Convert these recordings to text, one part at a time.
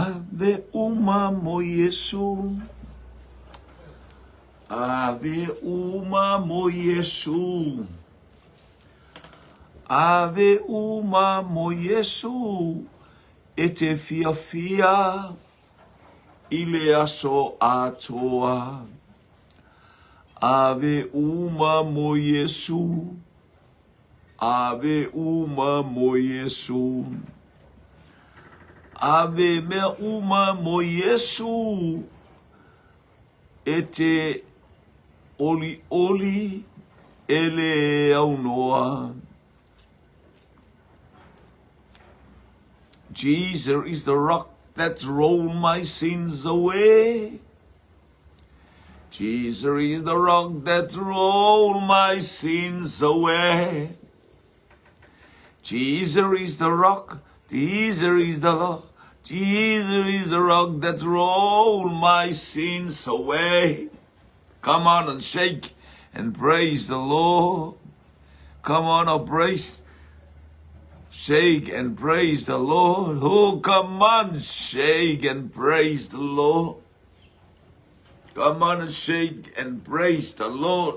Ave uma mo Yesu. Ave uma mo Yesu. Ave uma mo Yesu. E te fia fia. Ile aso atoa. Ave uma mo Yesu. Ave uma mo Yesu. Ave me uma mo Yesu. E te oli oli ele aunoa. Jesus is the rock that rolled my sins away. Jesus is the rock that rolled my sins away. Jesus is the rock, Jesus is the rock, Jesus is the rock that rolled my sins away. Come on and shake and praise the Lord. Come on and praise. Shake and praise the Lord. Oh, come on, shake and praise the Lord. Come on and shake and praise the Lord.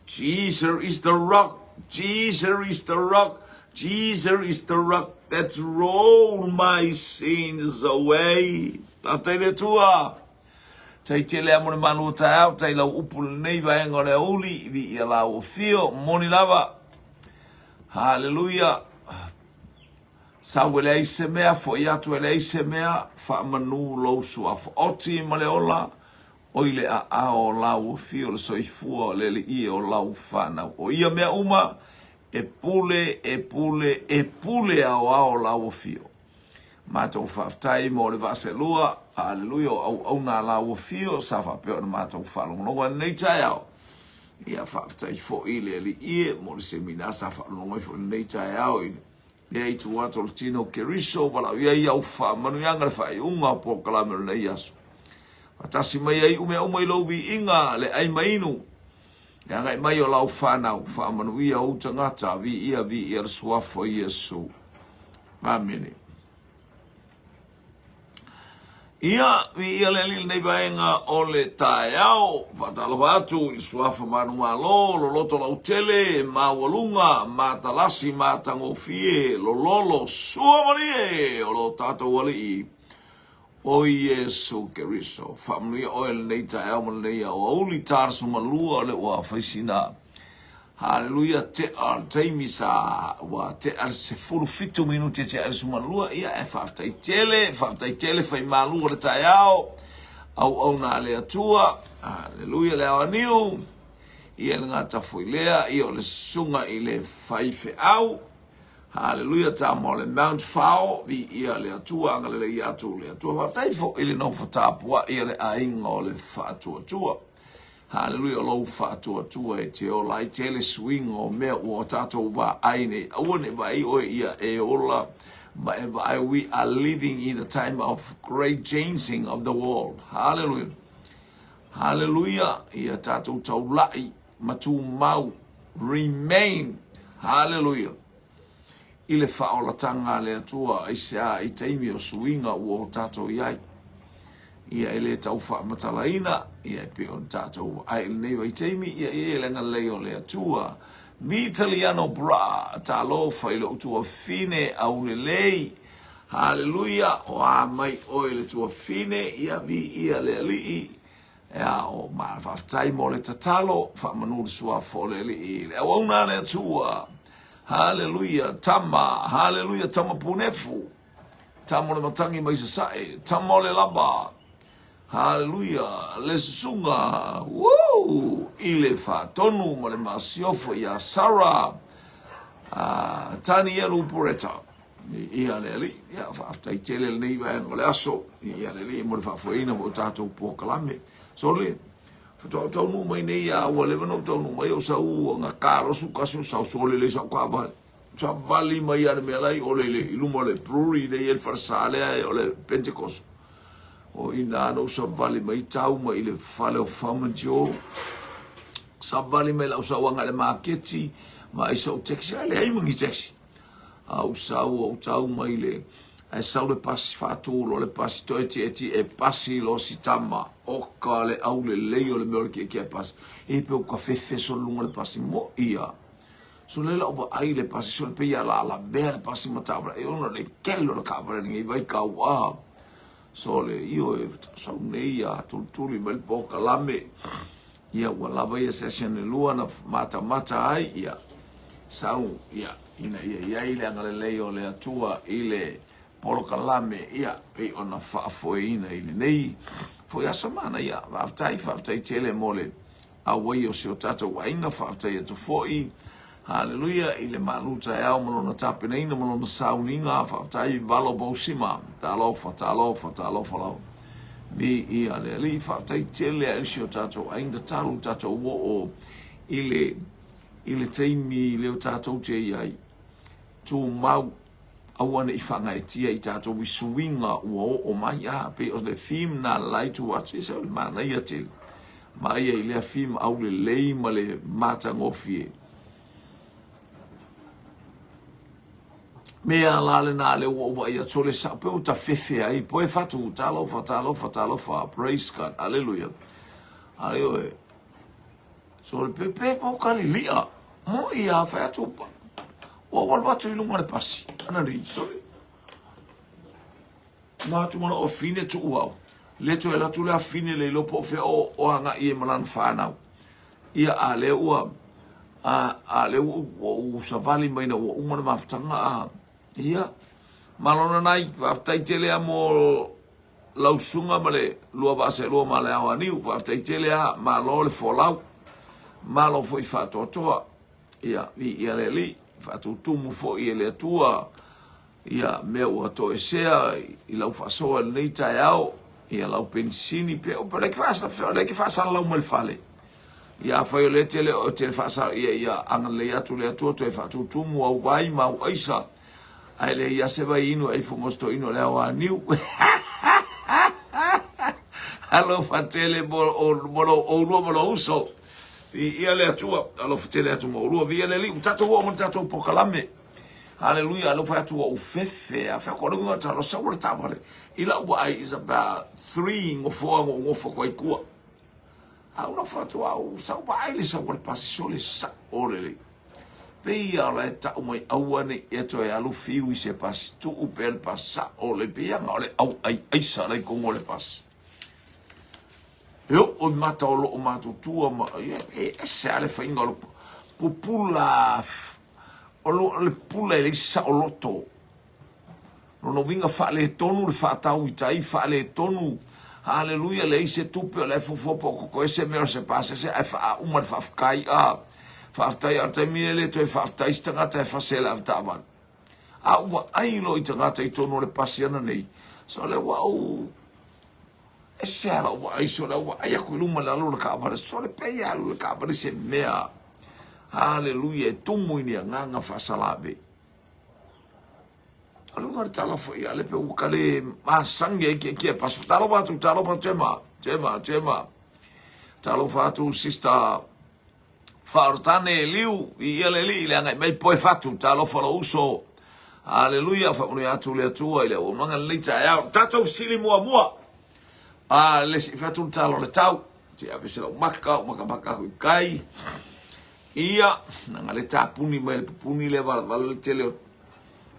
Jesus is the rock. Jesus is the rock. Jesus is the rock that rolled my sins away. Tatele tua. Tai tele amone manu tau. Tai lau upul nei vai ngore uli. Vi ia lau fio. Moni lava. Hallelujah. Sa wele ise mea fo iatu ele ise mea fa manu lo sua fo oti maleola oile a o lau fio le soifua le le i o lau fana o ia mea uma e pule a o lau fio matou faftai mo le vaselua hallelujah au na lau fio sa fa pe na matou falongo nei tai au ia faftai fo ile le i mo le semina sa falongo fo nei tai au le ai tu ato tino keriso wala ia ufa manu yanga le fai unga po kalame le yaso atasi mai ai ume lobi inga le ai mainu yanga mai o lau fana ufa manu ia utangata vi ia swafo Yesu amen. Ia vi ia le lil nei baenga o le taeao fatalo atu i suafa manu malo lo loto la utele ma walunga ma talasi ma tangofie lo lolo sua malie o lo tato wali o Yesu Keriso family oil nei taeao malia o uli tarsu malua le wa faisina hallelujah te al taimisa wa te al se fulu fitu minuti te al sumalua ia e faftai tele fai malu le taiao au na le atua hallelujah le aniu ia ngata foilea ia le sunga ile faife au hallelujah ta mo le mount fao vi ia le atua ngale le ia tu le atua faftai fo ile no fatapua ia le ainga le fatua tua. Hallelujah, lo fa tua e te o lai tele swing o mea o tato wa aine. Awane vai o ia e ola. We are living in a time of great changing of the world. Hallelujah. Hallelujah. Ia tato tau lai matu mau remain. Hallelujah. Ile fa o la tanga le atua isa i teimi o swinga o tato iai. Ia ele tau wha matalaina, ia pe on tātou ai nei wai teimi, ia lenga leo le atua. Mi italiano bra, tā lo whaile o tua fine au le lei. Hallelujah, o a mai oe le tua fine, ia vi ia le alii. Ia o maa whaftai mo le tatalo, wha manu le sua fo le alii. Le au na le atua. Hallelujah, tama punefu. Tamo le matangi mai sasae, tamo le laba. Hallelujah, le sunga, woo, ile fa tonu mo le masiofo ya Sara, tani elu pureta, ia le li, ia fa afta itele le neiva en le aso, ia le li mo le fa foina vo tato po kalame, so le, fa tonu mai nei ya wale vano tonu mai o sa u nga karo su kasu sa so le sa kwa ba, sa vali mai ya me lai o le ilumo le pruri de el farsale o le Pentecost. O ina no sa vali mai tau mai le fale o famanjo sa vali mai la sa wanga le maketi mai so taxi le ai mungi taxi au sa o tau mai le ai sau le pasi fatu lo le pasi to eti e pasi lo sitama o ka le au le leo le meo ke pasi e pe o ka fefe so lunga le pasi mo ia so le la ai le pasi so le pe ia la bea le pasi matabra e ona le kello le kabra ngi vai ka wa so le io e so nei a tultuli bel poka lame ia wala vai session le lua na mata ai ia sau ia ina ia ile ngale leo le atua ile polo kalame ia pe ona fa foina ile nei foi a semana ia aftai tele mole a wai o sio tata wainga fa aftai to foi haleluya ile maluta ya mo no tape nei no mo no sauninga fa aftai valo bosima talo fa mi ia le li fa aftai tele a sio tata wainga talo tata wo ile taimi le tata te ai tu mau awana ifanga etia i tato wisuinga o mai a pe o le theme na lai tu watch is o mana ia til mai ia le theme au le lei ma le mata ngofie me ala le na le o ia tole sa pe o ta fefe ai po e fatu talo fa praise God hallelujah aleluia so le pepe po kalilia mo ia fa tu o wal batu i lunga le pasi ana ri sole ma tu mana o fine tu uau le tu ela tu le fine le lo po fe o anga i malan fana ia ale ua ale o savali mai na o uma maftanga ia malona nai aftai tele amo lausunga male lua base lua male awani aftai tele a malo le folau malo foi fato toa ia ia le fatu tumu fo i le tua ia me o to esea i lau fasoa nei tai au ia lau pensini pe o pele que fasa lau mal fale ia foi le tele o tele fasa ia anga le atu le tua to fatu tumu au vai ma aisa ai le ia se vai ino ai fomos to ino le wa niu allo fatele bolo uso ia le atua alo fatele atu mo ru via le li tato wo mo tato pokalame hallelujah alo fa atu o fefe a fa ko ngo talo so wo tabale ila wa is about 3 or 4 ngo fo ko ikua a una fa atu au sa ba ile sa wo pasisole sa orele pe ia la ta mo awane e to e alu fiu se pas tu u pel passa o le pe ngole au ai sa le ko ngole pas eu o mata o mato tua ma e se fa ingolo pupula o le pula le sa o loto no vinga fa le tonu le fa tau i tai fa le tonu haleluya le se tupe le fofo ko ese me se passa se fa uma fa kai a fa tai a te mile to fa tai stanga te fa se la taban a wa ai lo i tanga te tonu le pasiana nei so le wow ese ala wa iso la wa ya ku luma la lo ka ba so le pe ya lo ka ba se mea haleluya tumu ni nganga fa salabe alunga tala fo ya le pe u kale ma sangue ke pas talo ba tema talo fa tu sister fartane liu i ele li le ngai mai poi fatu talo fa lo uso haleluya fa no ya tu le tua ile o manga le ya tato sili mua le si fatu talo le tau ti avese lo maka ku kai ia nga le tapuni mai puni le val tele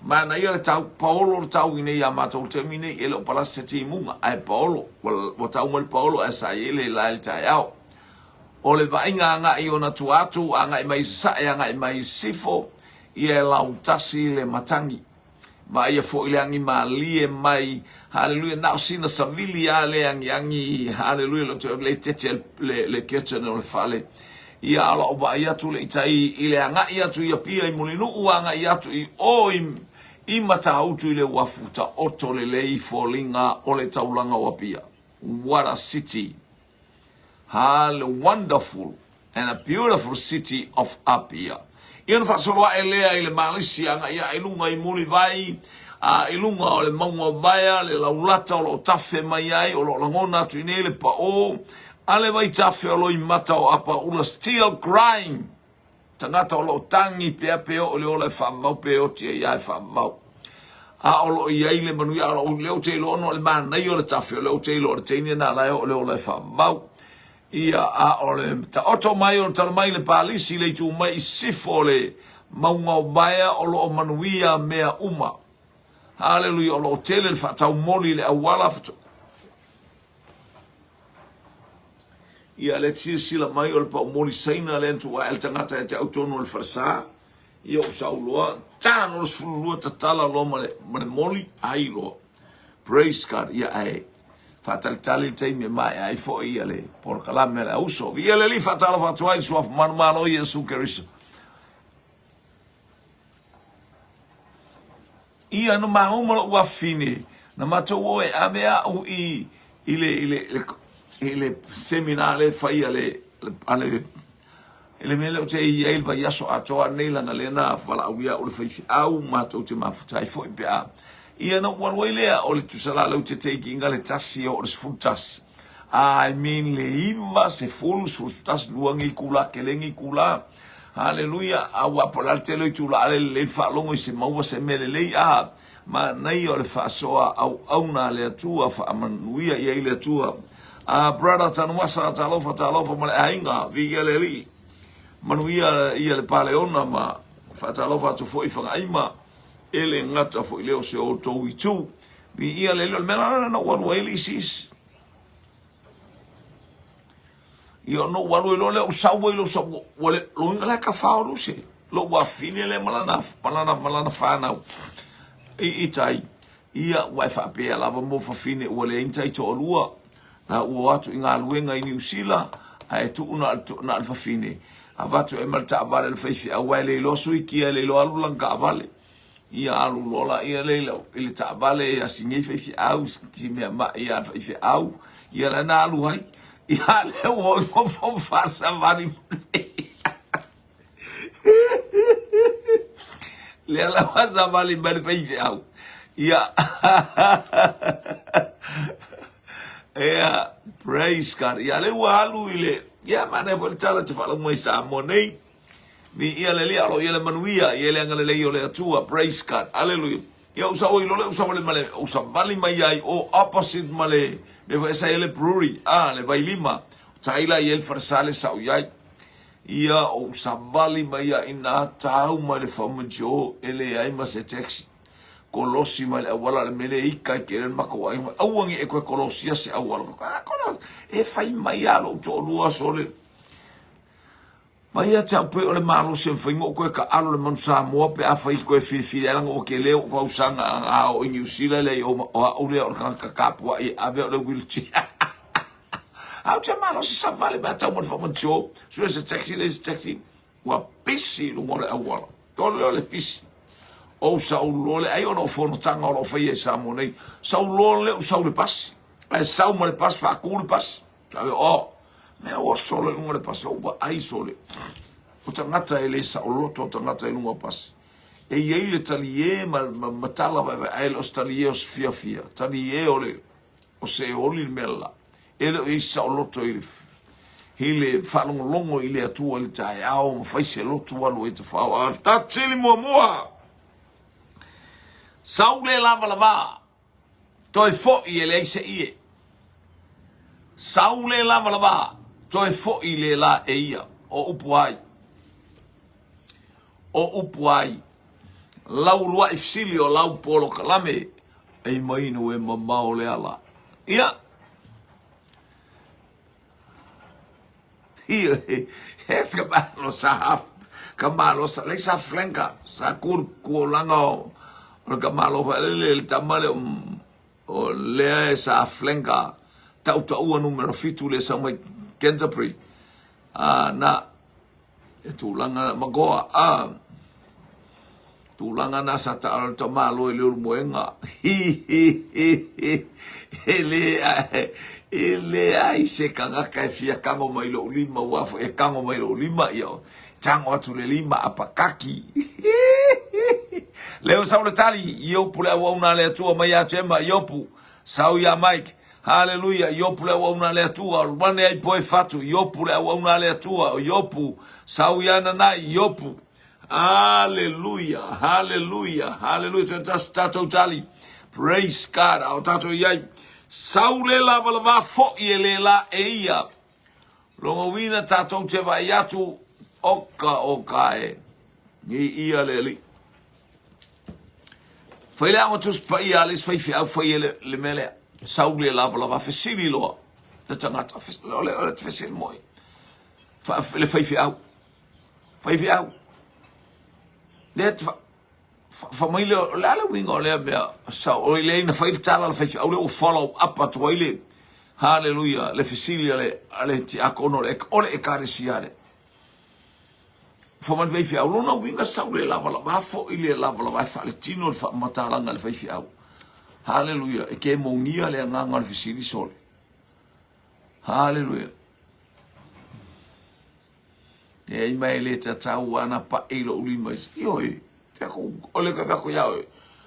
mana ia le tau Paolo tau ine ia matou termine ele o pala seti munga ai Paolo o tau mal Paolo asa ele la tau o le vainga nga i ona tuatu anga i mai sa anga i mai sifo ia la utasi le matangi ma ia fo ile angi mali e mai haleluya na sina savilia le angi haleluya le tete le kitchen o le fale ia ala o ba ia tu le itai ile anga ia tu ia pia i mulinu anga ia tu i oim i mata autu ile wafuta oto le lei folinga o le taulanga wapia. What a city. Wonderful and a beautiful city of Apia. Ian fasoloa elea ile Malaysia nga ia ilunga i muli vai ilunga o le maunga vai le laulata o lo tafe mai ai o lo langona tu inele pa o ale vai tafe o lo i mata o apa ula still crying tangata o lo tangi pea peo o le ola whamau peo tia iai whamau a olo ia ile manuia alo leo te lo no le man nei o le tafe leo te lo te ni na la o le fa mau ia a ole ta oto mai o tala mai le palisi le tu mai sifole maunga baia o lo manuia mea uma haleluia o lo tele le fa tau moli le awala fto ia le sila mai o le pa moli saina le tu el tangata te autono le farsa ia o sauloa tano sulua tatala lo male moli ai lo praise God ia ai fatalitali te me mai ai fo ia le por kalame la uso ia le li fatala fatuai suaf manmano Yesu Kristo ia no mauma wa fini na mato o e amea u i ile seminale fa ia le ale ele mele o te ia il va yaso atoa nei langa lena fala uia o le fai au mato te mafutai fo i pea ia no wan wailea o le tusala le te teki inga le tasi o le sfutas I mean le iva se fulus fustas luangi kula kelengi kula haleluia awa polal te lo tula le fa longo se maua se mele le a ma nei o le fa soa au na le tua fa manuia ia ile tua brother tanwasa talofa male ainga vigeleli manuia ia le paleona ma fa talofa to foi fa aima ele ngata fo leo se o to itu bi ia le mena na one way lisis io no wanu lo le usawo lo so wale lo ngala ka fa lo se lo wa fini le malana fa na itai ia wa fa pe la mo fa fini wale intai to lua na o atu inga luenga i New Zealand ai tu na fa fini avatu e malta vale le fa wale lo sui ki le lo alu ka vale ia alu lola ia leilo ile tabale ia sinye fe au si me ma ia fe au ia la na alu hai ia le o fo fasa mari le la fasa mari bari fe au ia praise God ia le alu ile ia mana voltala te fala mo sa monei mi ia le lia lo ia le manuia ia le ngale le yo le atua praise God hallelujah ia usa o lo le usa male usa vali mai ai o opposite male le vai sai le brewery le vai lima taila ia el farsale sa ia ia usa vali mai ai na tau male famujo ele ai ma se taxi kolosi male awala le mele ika keren mako ai awangi e ko kolosia se awala ko e fai mai alo to lua sole Maia tau pe o le malo se whaingo koe ka alo le manu sa moa pe a whai koe whiwhi elang o ke leo kwa usanga a o New Zealand le o lea o ka kapua i ave o le wheelchair. Au te malo se sa vale mea tau manu whamancho, sua se taxi, wa pisi lu mo le awala. Tole o le pisi. O sa ulole, ai ono whono tanga o lo whai e sa mo nei, sa ulole o sa ule pasi. Ai sa mo le pasi, whaku le pasi. Ave o. Me o sole lunga le pasi, o ai sole. O tangata e le sa o loto, o tangata e lunga pasi. E iei le tali e matala vai ai le os tali e os fia. Tali e o le, o se oli le mela. E le o i sa o loto i le, hi le whalongolongo i le atua le tae ao, ma fai se loto walu e te whao. A tatili mua. Sau le lava. Toi fo i e le se ie. Sau le lava. Toi fo i le la e ia, o upuai. O upuai. Lau lua i fsili o lau polo kalame, e mainu e mamao le ala. Ia. Ia, hef kamalo sa haf, kamalo sa, le sa flenka, sa kur langa o kamalo le tamale o lea e sa flenka, tau numero fitu le sa mai Canterbury na e tulanga magoa tulanga na sa ta malo e le moenga ele ai se kanga ka fia kango mai lo lima wa e kango mai lo lima yo tango atu le lima apakaki leo sa le tali yo pula wa una le tua mai a tema yopu sau ya Mike Hallelujah, yopu le wauna le atua, wane ai poe fatu, yopu le wauna le atua, yopu, sauiana nai, yopu, Hallelujah, hallelujah, hallelujah. Just tato tali. Praise God. Au tato yai. Saule la balava fo yelela eia. Longo wina tato te vai atu oka e. Ni ia leli. Fai la motus pa ia lis fai fi au fai le mele. Saule la balava fesili loa. Te tangata fesili. Ole te fesili moi. Le fai fi au. Fai fi au. Let famile la wingo le bia sa o le na fai tala le fai au le follow up at wile. Hallelujah. Le fesili ale ti akono le ole e karisiare. Faman fai fi au lona winga saule la balava fo ile la balava fa le tino fa matalanga le fai fi au. Hallelujah. E ke monia le nganga le fesili sole. Hallelujah. E mai le tau ana pa ilo ulima ioi feko ole ka feko ya.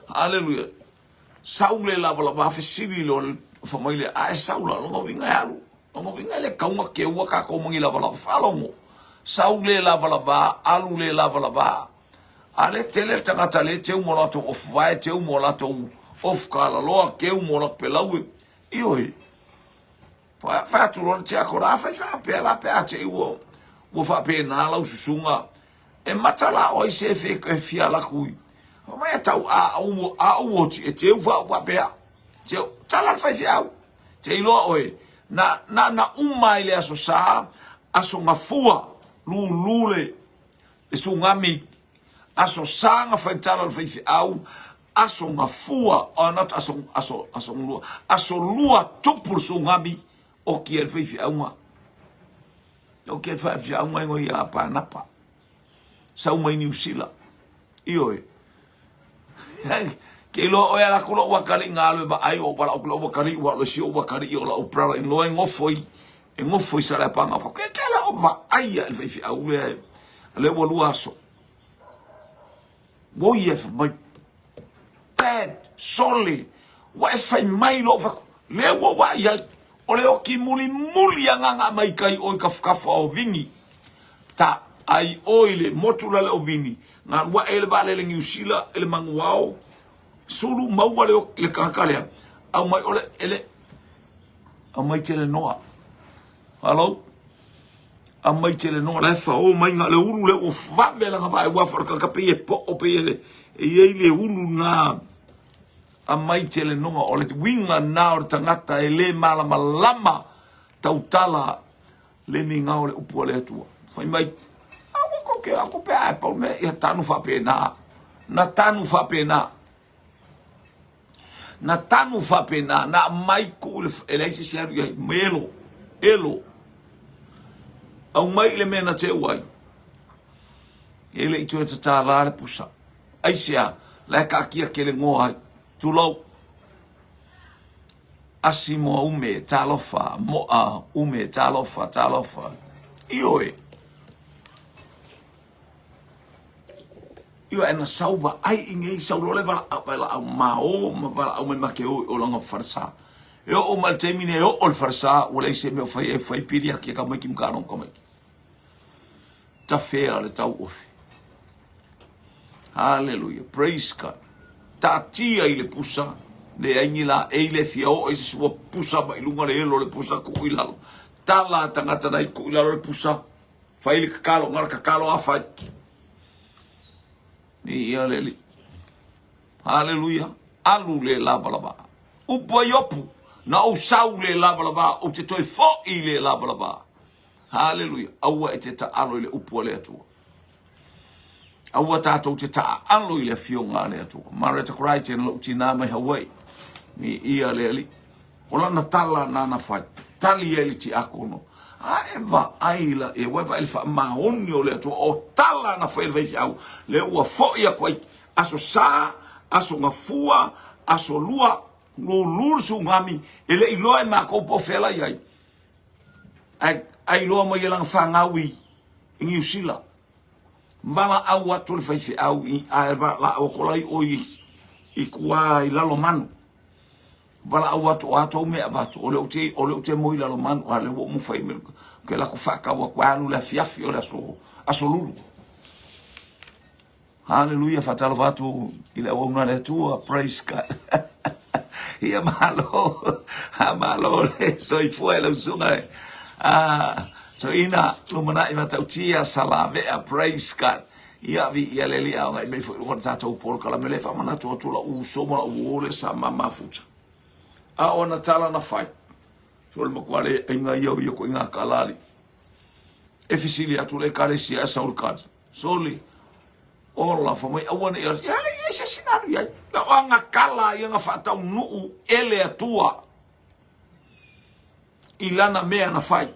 Hallelujah. Saule la balava fesili lo famile a saula lo winga yalu. Lo winga le kaunga ke wa ka ko mangi la balava falongo. Saule la balava alu le la balava. Ale tele tangata le te umolato of vai te umolato of kala lo ke umolak pelau ioi. Fa tu lo te akora fa pe la pe a te wo. Wo fa pe na la ususunga e matala o se fe ke fia la kui o mai tau a o ti e te wa pe te tala fa fia te lo oi na umai le aso sa aso ngafua lule e sungami aso sanga fa tala fa fia aso ngafua o not aso lua tupur sungami o ki el fa fia o ke fa fia uma ngo ia pa napa sa uma New Zealand ioi ke lo o ala ko wa kali ngalo ba ai o para o lo kali wa lo si o kali o la o pra en lo en ofoi sa la pa nga fa ke la o va ai el fa fia u le wo luaso wo ye fa mai bad solid wa fa mai lo fa le wo wa ya o leo ki muli anga mai kai o kafukafu o vingi ta ai oile motula le o vingi nga wa ele ba le New Zealand ele manguao sulu mau le kakale au mai ole ele au mai tele noa hello au mai tele noa le fa o mai nga le ulu le o fa me la ba wa for ka pe e po o pe ele e ele ulu na a mai tele nonga o le winga na o tangata e le malama lama tautala le minga o le upu le atua. Fai mai, ako pe a pa me ia tanu fa pena. Na tanu fa pena. Na tanu fa pena. Na mai ku e le isi siaru ia melo. Elo. Au mai le mena te uai. Ele i tue tata la le pusa. Aisia, le kakia ke le ngoa ai. Tulau asimo ume talofa moa ume talofa ioe io ena sauva ai inge saulo le va au mao ma va au me make o langa farsa eu o mal termine o ol farsa o le se me fai piria que ka mai kim karon ko mai ta fea le tau ofi hallelujah praise God ta tia ile pusa le ainila e le fio e se pusa mai lunga le lo le pusa ku ilalo tala tangata dai ku ilalo le pusa fai le kakalo ngar kakalo afa ni ia le hallelujah alu le labalaba upo yopu na o sau le labalaba o te toi fo i le labalaba hallelujah awa e te ta alo le upo le atua awa tātou te taa alo i le fionga le atua. Mareta Krai tēnā lau tina mai Hawaii. Ni ia le ali. Ola na tala nana fai. Tali e li ti akono. A ewa aila e wewa ele wha mahoni o le atua. O tala na fai le veifi au. Le ua fo ia kwai. Aso sā, aso ngafua, aso lua. Lulur su ngami. Ele iloa e mako po fela iai. Ai loa mai elang whangawi. Ingi usila. Mala au atu le faifi au i aerva la au kolai o i kua i lalo manu. Vala au atu o mea vatu. Ole o te moi lalo manu. Ale wo mu fai me. Ke la kufaka wa kwa anu le fiafi o le aso lulu. Hallelujah, fatalo fatu ile wona le tua, praise God. Ia malo le soi foi lo sunga. So ina lumana i mata utia salave a praise God. Ia vi ia le lia ngai me foi ko tata o por kala mele fa mana to la u so mo u le sa mama futa. A ona tala na fai. So le makwale inga yo ko inga kalali. E fisili atu le kale sia saul kad. Soli ola fa mai awana ia se sinaru ia. La anga kala ia nga fata nu ele atua. Ilana mea na fai.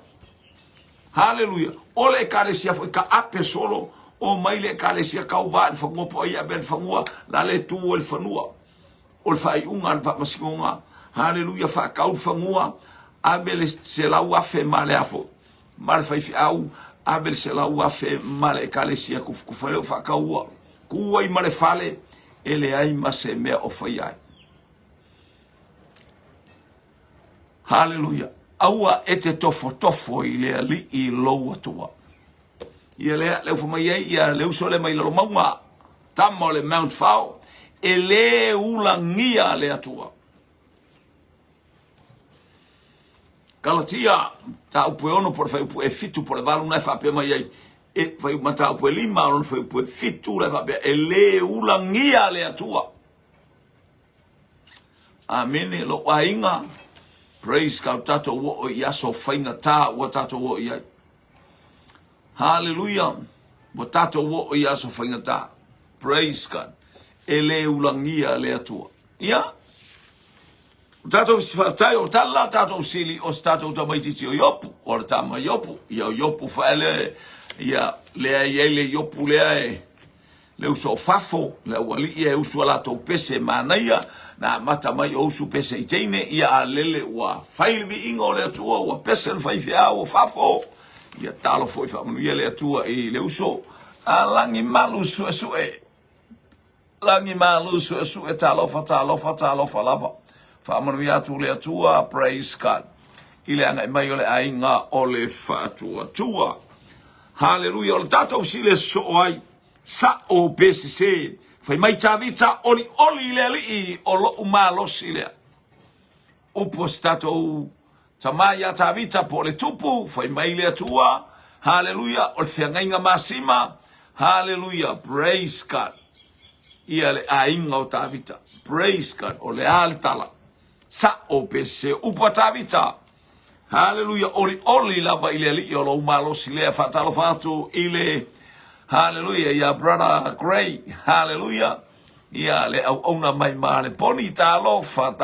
Hallelujah. Ole kalesia foi ka ape solo o maile kalesia ka uva fa mo po ia ben fangua la le tu o fanua. O fai unga fa masinga. Hallelujah fa ka fangua abel se la wa fe male afo. Mal fai fi au abel se la wa fe male kalesia ku fa fa ka wa. Ku wa i male fale ele ai mase me o fai ai. Hallelujah. Aua ete tofo ile ali I loa tua. Ia le fuma ia le usole mai lo maunga. Tamo le Mount Fao. Ele ulangia le atua. Galatia ta upe ono por fai upe fitu por valu na fa pe mai e fai mata upe lima on fai upe fitu le fa pe ele ulangia le atua. Amen lo wainga. Praise God, tato wo yaso fainga ta wa tato wo ya. Hallelujah. Wa tato wo yaso fainga ta. Praise God. Ele ulangia le atua. Ya. Tato tayo tala tato sili o tato tamaiti o yopu o tama yopu. Ya yopu fa ele ya le yopu le uso fafo le wali e uso la to pese manaya. Na mata mai o su pese iteine ia lele wa faili ingo le tua wa pese fai fia o fafo ia talo foi fa manu ia le tua I le uso langi malu su talo fa lava fa manu ia tu le tua praise God ile anga mai ole ainga ole fa tua hallelujah o tato sile so ai sa o pese se fai mai tavita oli le li o lo umalo sile. Upo stato tamaya tavita po le tupu fai mai le tua. Hallelujah. O fiangainga masima. Hallelujah. Praise God. Ia le ainga o tavita. Praise God. O le altala. Sa o pese upo tavita. Hallelujah. Oli lava ile li o lo umalo sile fatalo fatu ile. Hallelujah, ya brother Gray. Hallelujah. Ya le ona mai male poni talo fa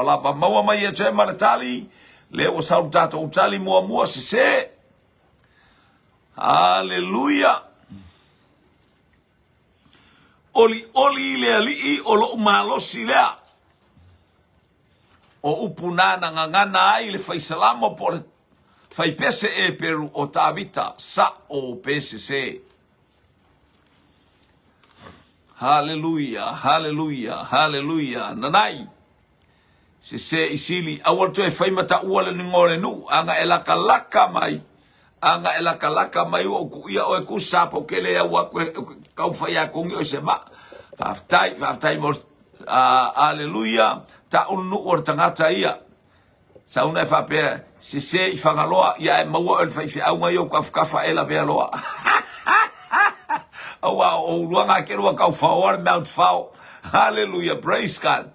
la ba maua mai e che male tali le o salutato o tali mua se. Hallelujah. Oli le ali o lo malo silea. O upunana ngana ai le fai salamo por fai pese e peru o tavita sa o pese se. Hallelujah, hallelujah, hallelujah. Nanai. Se isili awal to e fai mata uale ni ngore nu anga elaka mai. Anga elaka mai o ku ia o ku sapo kele wa kau fai a kungi o se ma. Faftai mo hallelujah. Ta unu or tangata ia. Sa una fa pe se I fangaloa ia e maua el fai au ngai o kafa ela pe loa. O luanga ke roa ka fa Mount Fao. Hallelujah, praise God.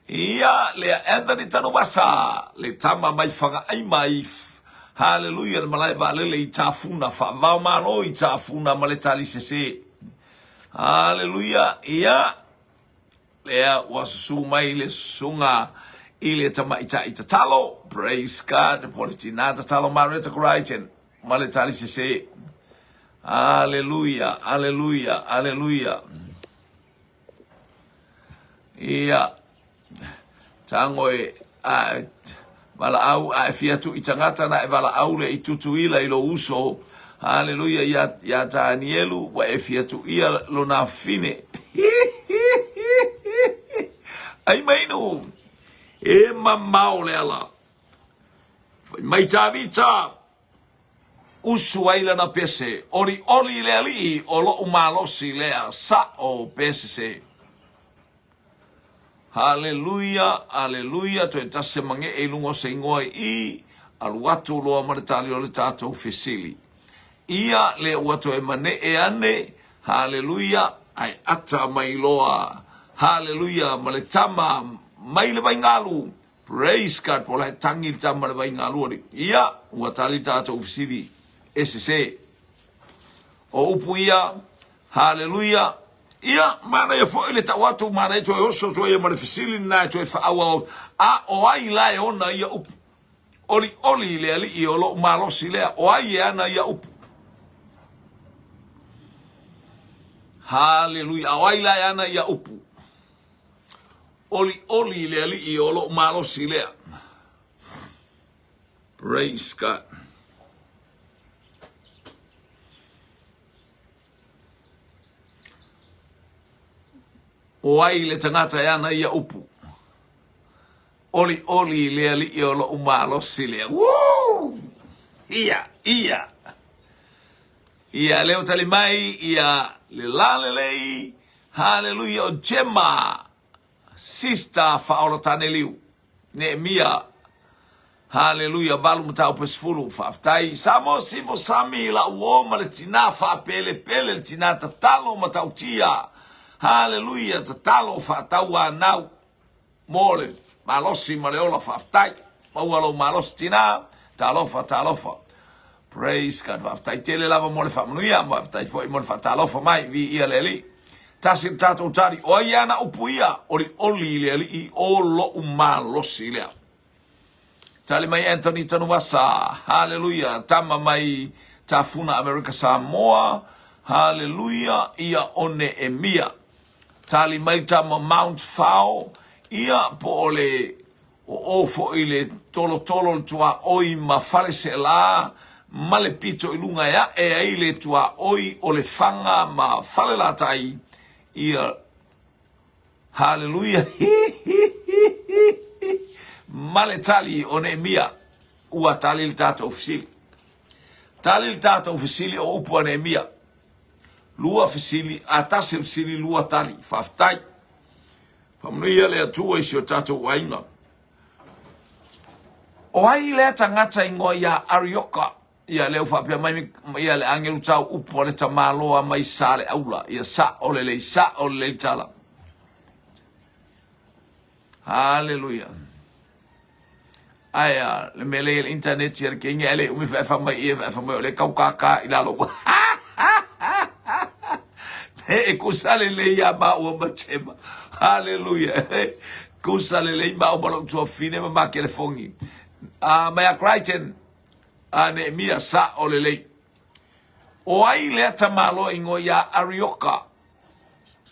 Ia le Anthony tano basa le tama mai fanga ai mai. Hallelujah, malai va le itafuna fa malo itafuna maletali se. Hallelujah, ia le wasu mai le sunga ile tama ita talo praise God politina talo mareta kuraiten maletali se hallelujah hallelujah hallelujah ia tangoe bala au fiatu itangata na bala au le itutuila ilo uso hallelujah ya Danielu wa fiatu ia lo na fine ai maino e mamau le ala mai tavita usuaila na pese oli le ali o lo umalosi lea sa o pese se. Haleluya, haleluya, to etase mange elungo se ingoa I aluatu loa maritali o le tatou fesili. Ia le watu e mane e ane, haleluya, ai ata mai loa, haleluya, ma le tama mai le vaingalu, praise God, po lai tangi le tama le vaingalu ori. Ia, watali tatou fesili, ese se. O upu ia, haleluya, ia, mana ia fo ile tawatu, mana ito e oso, to ia ma le fesili na, to e faawa o ai lai ona ia upu. Oli le ali I olo malosi lea, o ai ana ia upu. Hallelujah, o ai lai ana ia upu. Oli le ali I olo malosi lea. Praise God. O ai le tangata ana ia upu. Oli le ali I olo umalosi lea. Woo! Ia. Ia leo tali mai, ia le lalelei, hallelujah, o Gemma, sister faola tane liu, Nehemia, hallelujah, balu mtau pesfulu, faftai, samo sivo sami la uoma le tina fa pele le tina tatalo matau tia, hallelujah, tatalo fa taua nau, mole, malosi maleola faftai, maualo malos tina, talofa. Praise God. Waftai tele lava mole whamanuia. Waftai fo I mole whatalofa mai. Vi ia leli. Tasim tato tari. O iana upu ia. Oli leli I olo umalosi lea. Tali mai Anthony Tanuwasa. Hallelujah. Tama mai tafuna America Samoa. Hallelujah. Ia one emia. Tali mai tama Mount Fao. Ia po ole o ofo ile tolo tua oi ma fale se la. Male pito ilunga ya e aile tua oi o le fanga ma fale la tai ia hallelujah male tali o Nehemia ua tali il tata ofisili o upu a Nehemia lua ofisili atasi ofisili lua tali faftai pamnuia le atua isi o tata wainga o ai le tangata ingo ya Arioka ia leo whapea mai ia le angelu tau upo le tamaloa mai sale aula ia sa ole le tala. Hallelujah. Aya le mele le internet ia ke inga ele umi whafa mai le kaukaka I lalo. E kusale le ia ba ua matema. Hallelujah. Kusale le ia ba ua malo tua fine ma ke le fongi. Maya Crichton. Nehemia sa olelei. O ai lea tamalo ingo ya Arioka.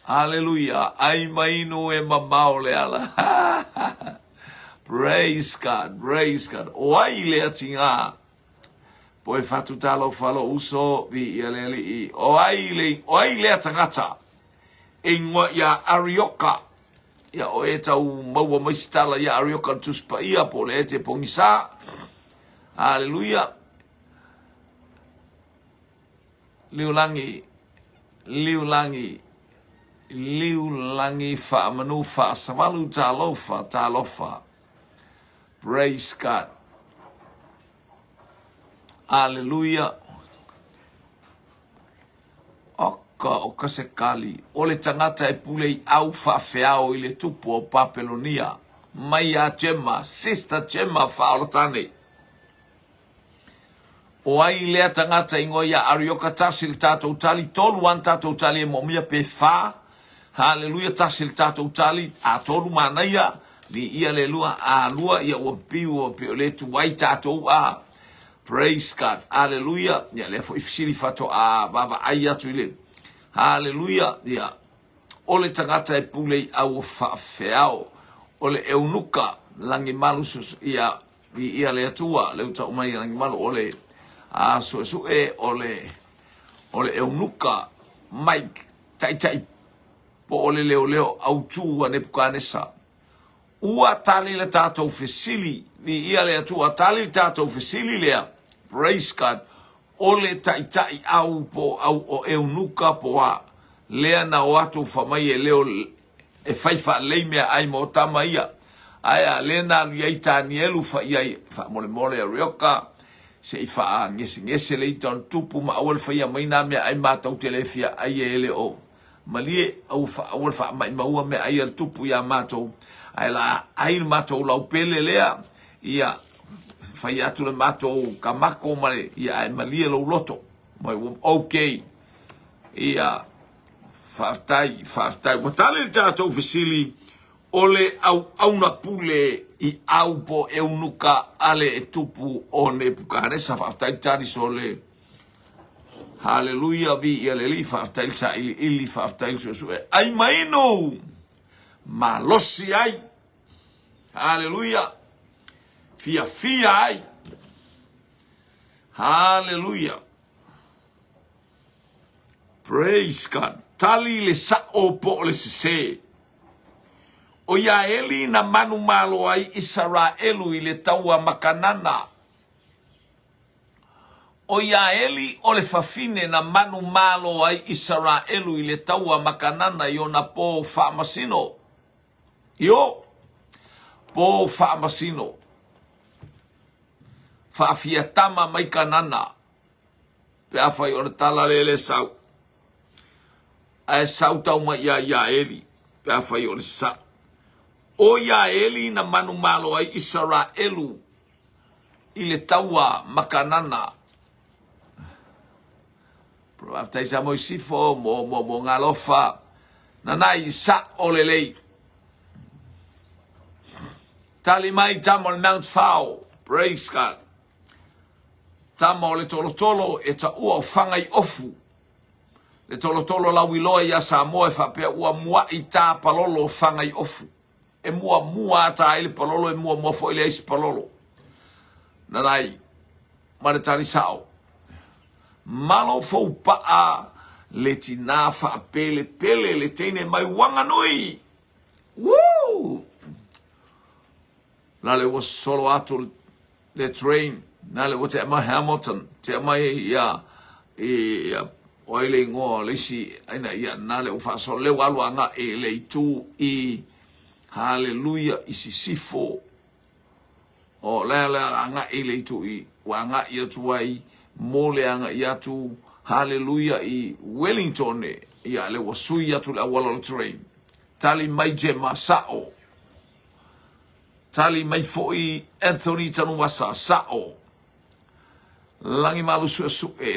Hallelujah. Ai mainu e mamao le ala. Praise God. O ai lea tinga. Poe fatu talo falo uso vi ialeli I. O ai lea tangata. Ingo ya Arioka. Ya o e tau maua maistala ya Arioka tuspa ia po le te pongisa. Hallelujah. Liulangi fa manu fa samalu talofa. Praise God. Hallelujah. Oka sekali. Ole tangata e pule au fa feao I le tupu o Papelonia. Maya Gemma, sister Gemma fa olotane. O ai lea tangata ingo ia Arioka tasil tato utali tolu an tato utali e momia pe fa. Hallelujah tasil tato utali a tolu manaya ni ia le lua a lua ia wapiu o peoletu wai tato a. Praise God. Hallelujah. Ia le fo ifsili fato a baba ai atu ile. Hallelujah. Ia ole tangata e pulei au feao. Ole eunuka langi malusus ia le atua le uta umai langi malu ole ole eunuka Mike tai po ole leo autu ane pukanesa ua tali le tato fesili ni ia le atua tali tato fesili lea praise God ole tai au po au o eunuka po a lea na watu famai e leo e faifa leimea ai mo tama ia aya lena ia tani elu fa ia fa mole rioka se ifa ngese le ton tupu ma awal fa ia mai na me ai mata o telefia ai ele o malie au fa awal fa mai maua me ai el tupu ia mato ai la ai mato la pele lea ia fa ia tu le mato kamako male ia ai malie lo loto mai okay ia faftai watale tato fisili ole au na pule I au po eunuka ale e tupu o ne pukane sa faftai tari sole haleluya vi ili faftai sa ili faftai so ai maino malosi ai haleluya fia ai haleluya praise God tali le sa opo le se o ya eli na manu malo ai Israelu I le taua makanana o ya eli o le fafine na manu malo ai Israelu I le taua makanana yo na po famasino yo po famasino fafiatama mai kanana pe afai o tala lele sau ai sau tau mai ya eli pe afai o sa o ya eli na manu malo ai Israelu I le taua makanana proaftai sa mo sifo mo ngalofa na nai sa olelei tali mai tamo Mount Fao praise God tamo le tolo e ta ua fangai ofu le tolo lawiloa ia Samoa fa pe ua mua I ta palolo fangai ofu e mua ta ile palolo e mua fo ile is palolo nanai mare tani sao malo fo pa a le tina fa pele le tene mai wanga noi woo lale was solo atul the train nale wote ma Hamilton te mai ya oile ngo le si aina ya nale u fa so le walu anga le tu I haleluya isisifo o le anga le tu I wanga ia tu ai mole anga ia tu haleluya I Wellington ia le wasui ia tu la wala train tali mai je masao tali mai foi Anthony Tanuwasa sao langi malu su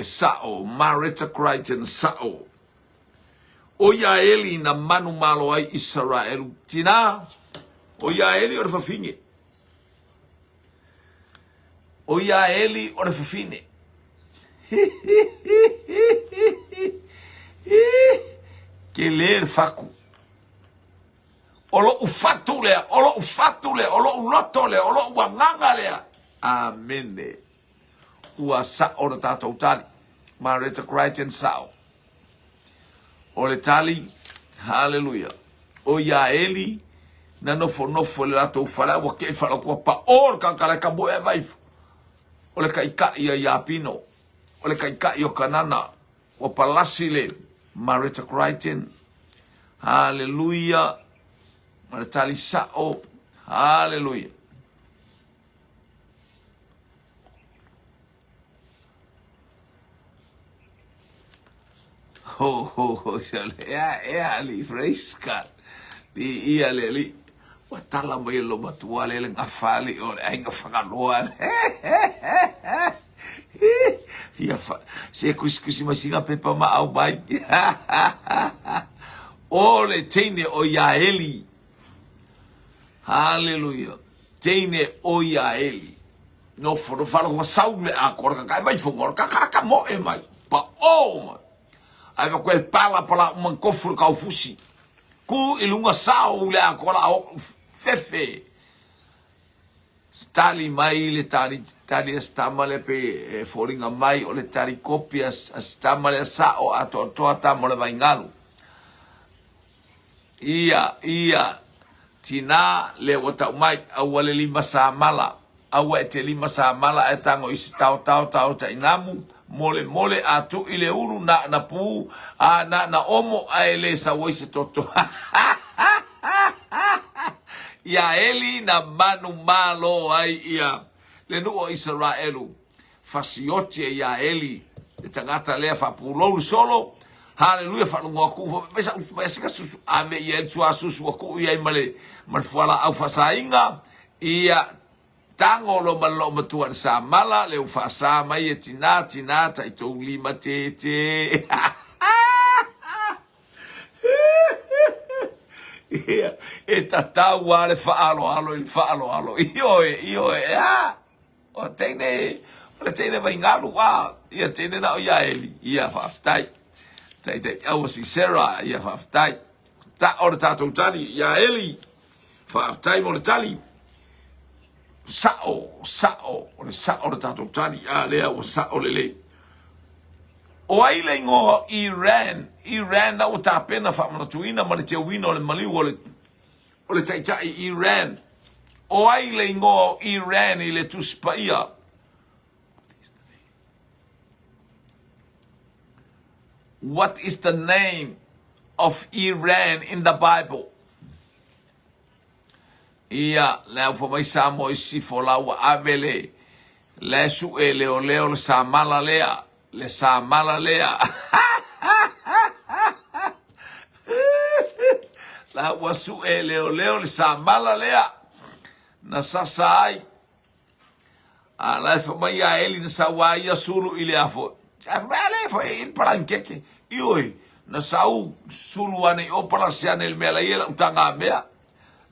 sao Marita Crichton sao o ya eli na manu malo ai Israel tina o ya eli o fafine o ya eli o fafine que ler facu olo ufatule olo ulotole olo wangangale amen ua sa o tato tali Marita Crichton sao ole tali haleluya o ya eli na nofo le lato fala wa ke fala ko pa or kan kala ka bo e vai ole ka ya pino ole ka yo kanana o palasile Marita Crichton haleluya maritali sao haleluya ho ya ali fresca di ali watala mai lo matuale le ngafali o ai ngafangaloa se kusi masinga pepa ma au bai ole teine o ya eli haleluya teine o ya eli no foro falo ko saule a korka kai mai fongor ka mo e mai pa o mai ai va quel pala un cofro ka fusi ku ilunga sao le akola fefe stali mai le tali stamale pe foringa mai o le tali copias stamale sao ato tamole vaingalu ia tina le wata mai awale lima sa mala awe te lima sa mala e tango isi tau ta inamu mole atu ile uru na pu na omo aele sa wese toto ya eli na manu malo ai ia le nu o Israelu fasioti ya eli e tangata lea fa pulou solo haleluya fa lungo ku pesa susu ame ia tua susu ku ia male marfuala au fasainga ia tango lo malo matuan sa mala le ufa sa mai tina ta ito lima te ia e tatau ale faalo alo io o tene vai ngalu ia tene na ia eli ia fa tai au si Sarah ia fa tai ta ora tatou tali ia eli fa tai mo tali Sao le tatou tali lea o sao lele. O ai le ingo Iran na o tapena fa manatuina ma le te wino le maliu o le taitai Iran. O ai le ingo Iran i le tuspaia. What is the name of Iran in the Bible? Ia leo fo mai sa mo isi fo la wa avele le su e leo le sa mala lea la wa su e leo le sa mala lea na sasai la fo mai a eli na sa wa ia sulu ile afo vale fo in parankeke ioi na sau sulu ane o para siane el mela ia utanga mea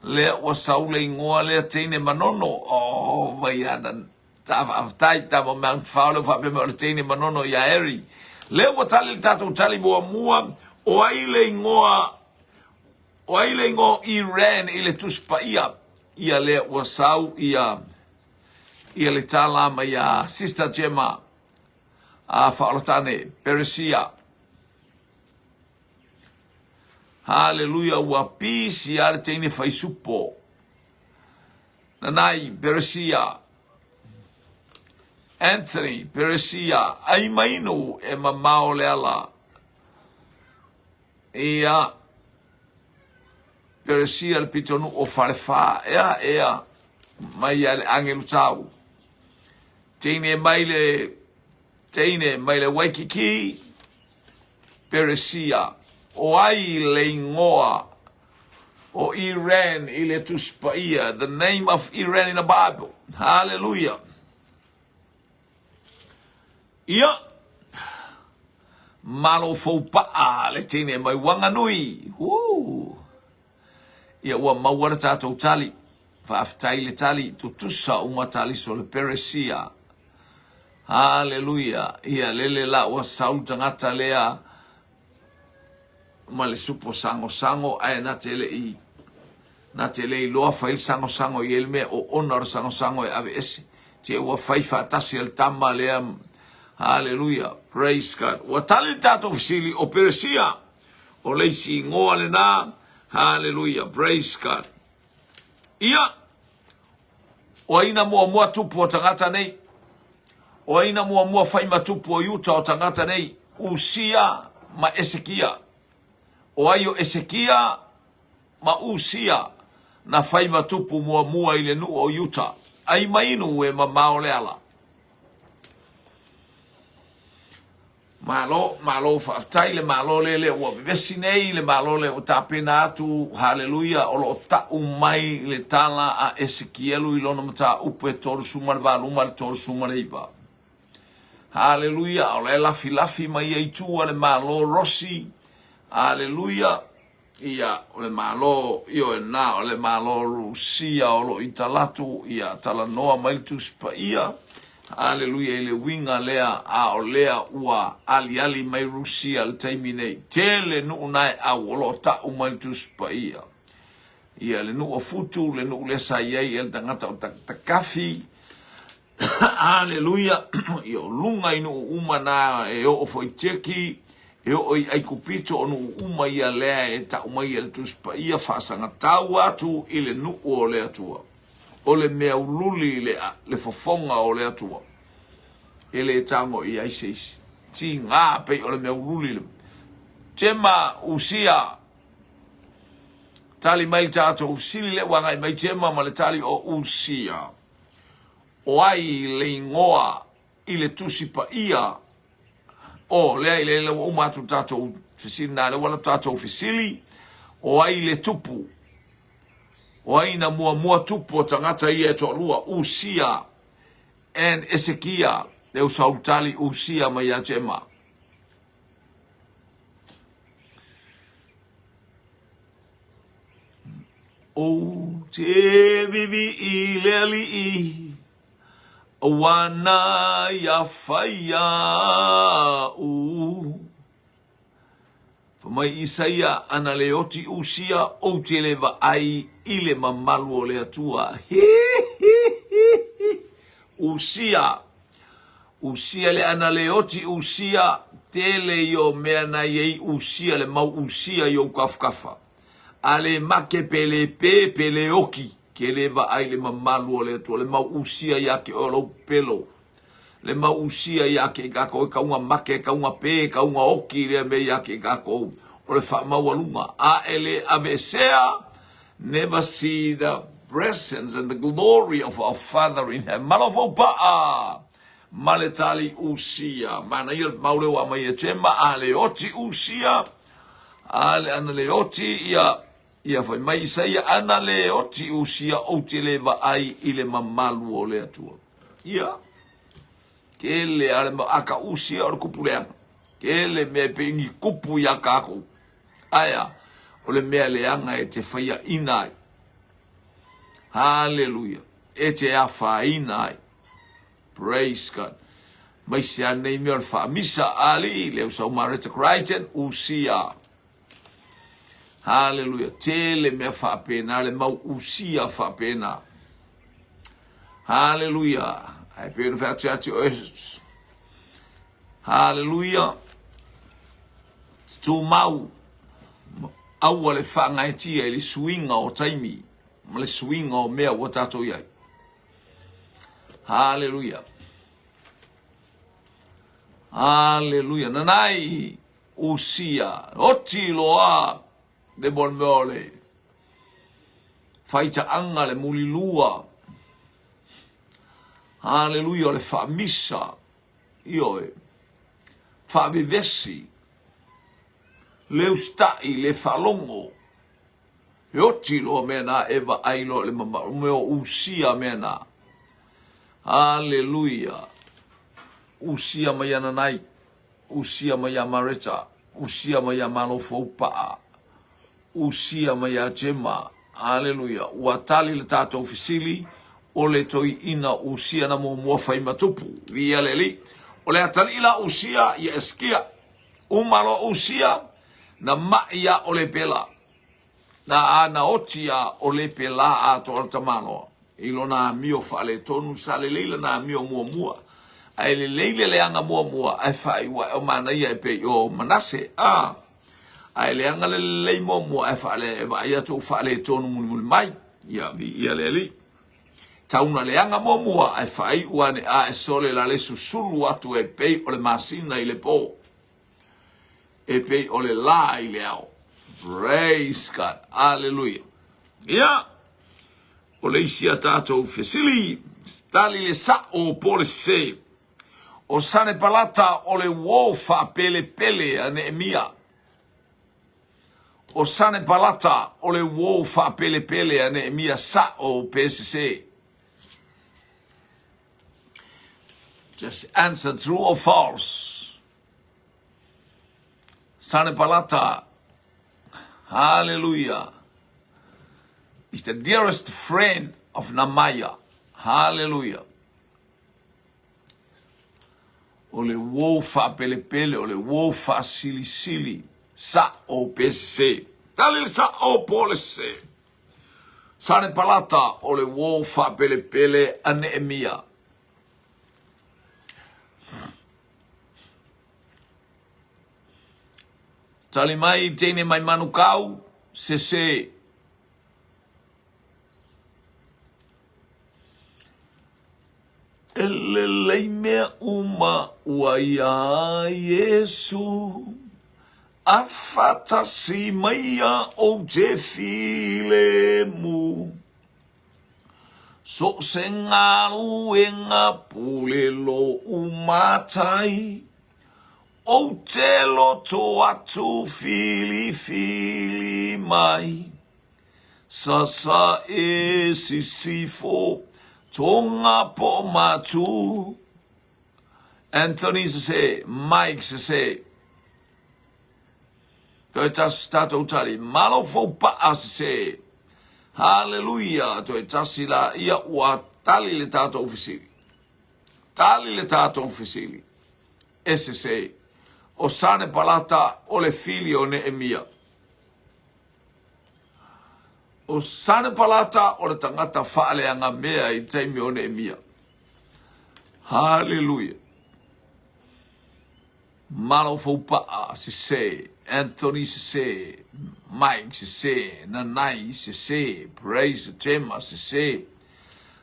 le o saule ingoa le teine manono o vaiana tava aftai tava man faulo fa be mo teine manono ya eri le o tali tatu tali bo mua o aile ingoa Iran ile tuspaia ia le o sau ia le tala ma ya sister Gemma faolotane Persia. Haleluya wa peace ya teine fai supo. Nanai Persia. Anthony Persia ai maino e mamao leala. Ia Persia le pitonu o farfa ea mai ale angelu tau. Teine maile Waikiki Persia. O ai le ingoa o Iran ile tuspaia, the name of Iran in the Bible. Hallelujah. Ia malo faupa le tine mai wanganui. Ia ua mawara tātou tali faaftai le tali tutusa uma tali so le Persia. Hallelujah. Ia lele la ua sau tangata lea ma le supo sango ai na tele i loa fai sango i elme o honor sango e ave ese te ua fai fatasi el tama lea. Hallelujah, praise God. Wa tali tato fisili o Persia o leisi ngoa le na. Hallelujah, praise God. Ia o ina mua tupu o tangata nei, o ina mua fai matupu o yuta o tangata nei, Usia ma Esekia. O ayo Esekia ma Usia na fai matupu mua ile nu o yuta. Ai mainu e mamao le ala. Malo faaftai le malo le o vesinei le malo le o tapena atu. Hallelujah. O lo ta umai le tala a Esekielu ilono mata upe toru sumar valuma le toru sumar iba. Hallelujah. O le lafi mai aitu le malo Rossi. Hallelujah. Ia o le malo io e na o le malo Rusia o lo italatu ia talanoa mai tuspa ia. Hallelujah, ile winga lea a o lea ua ali mai Rusia le taimine tele nu unai a wolo ta umai tuspa ia. Ia le nu o futu le nu le sa iei el tangata o takafi. Hallelujah. Io lunga inu umana e o foi teki e o ai kupito onu uma ia lea e ta umai el tuspa ia fasanga tau atu ile nu o le atua. O le mea ululi le fofonga o le atua. ele tango I aises ti ngā pe ole me uruli Jema usia tali mai tato usili le wanga mai jema ma le tali o usia o ai le ingoa I le tusi pa ia o le le umatu tato fisina le wala tato fisili o ai le tupu o ai na mua tupu o tangata ia to lua usia and Ezekia le usautali usia mai a jema o te vivi I le ali wana ya faya Famai Isaia ana le oti usia o te leva ai ile mamalu o le atua. Usia le ana le oti usia tele yo mea na yei usia le mau usia yo kafkafa. Ale make pele pele oki ke leva ai le mamalu o le atua le mau usia ya ke olo pelo. Le mau usia ya ke kako ka unga make ka unga pe ka unga oki le me ya ke kako o le fa mawalunga a ele abesea never see the presence and the glory of our Father in heaven malofo pa maletali usia mana il maule wa mai chema ale oti usia ale anale oti ia foi mai sai anale oti usia o te leva ai ile mamalu o le atua ia Kele ale aka usia o kupulea. Kele me pengi kupu ya kako. Aya. Ole mea leanga e te whaia inai. Hallelujah. E te awha inai. Praise God. Mai se anei mea wha misa ali. Leo sa umareta Crichton usia. Hallelujah. Tele mea wha pena. Le mau usia wha pena. Hallelujah. I pray the fact that you Hallelujah. Tu mau au le fanga tia le swinga o taimi. Le swinga o mea o tato ia. Hallelujah. Hallelujah. Nanai usia oti loa de bonmole. Faita anga le mulilua. Hallelujah, le fa misa, io fa vivesi, le ustai, le fa longo, e oti lo mena eva ailo le meo usia mena. Hallelujah, usia mayana nai, usia mayama reta, usia mayama lo faupa, usia maya jema. Hallelujah, watali le tato ofisili. Ole toi ina usia na mua fai matupu via leli ole atalila usia ya eskia umalo usia na maia ole pela na ana otia ole pela a tortamano ilona mio fale tonu sale leila na mio mua ai leile le anga mua ai fai wa o mana ia pe o manase ai le anga le mua ai fale va ia to fale tonu mul mai ya via leli Tauna leanga momua ai fai uane a sole la le susulu atu e pei o le masina I le po. E pei o le la I le au. Praise God. Hallelujah. Ia. O le isia tato fesili. Tali le sa o pole se. O sane palata o le wofa pele a Neemia. O sane palata o le wofa pele a Neemia sa o PSC. Just answer true or false. Sane Palata, hallelujah, is the dearest friend of Namaya. Hallelujah. Ole wofa pele, ole wofa sili, sa o pese. Talil sa o polese. Sane Palata, ole wofa pele, a Neemia. Tali mai tene mai manukau se Elelei mea uma ua ia Yesu. Afatasi maia o te file mu. So se ngaru e ngā pulelo umatai. O te loto atu fili fili mai. Sasa e sisifo tonga po matu. Anthony se se, Mike se se. Toi tas tato tali, malo fo pa se se. Hallelujah, toi tasi la ia ua tali le tato ofisili. Tali le tato ofisili. Ese se, o sane palata o le fili o Neemia. O sane palata o le tangata faale anga mea i taimi o Neemia. Hallelujah. Malo fo pa se se. Anthony se se, Mike se se, Nanai se se, Praise Tema se se.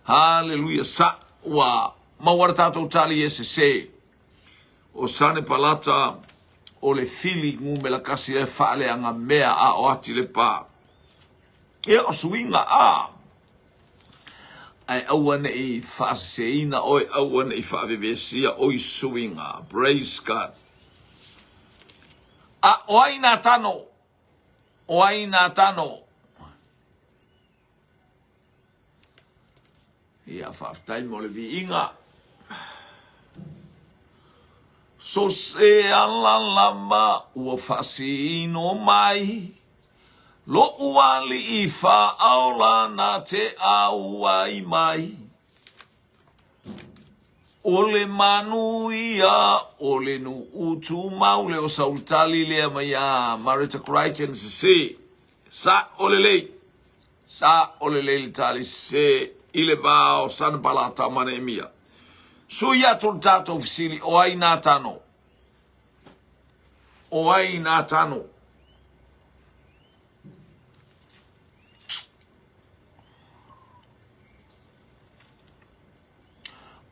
Hallelujah. Sa wa mawara tatou tali e se se. O sane palata o le fili ngu me la kasi e faale anga mea a o ati le pa. E o suinga a. Ai awane i faaseina oi awane i faavevesia oi suinga. Praise God. A oaina tano. Oaina tano. Ia whaftai mo le vi inga. So se ala lama ua fasino mai. Lo uali i wha aula na te aua i mai. Ole manu ia, ole nu utu maule o saultali lea mai a Marita Crichton se se. Sa ole lei. Sa ole lei li tali se. Ile bao san palata Neemia. Suia ton tato ofisili o ai nā tano. O ai nā tano.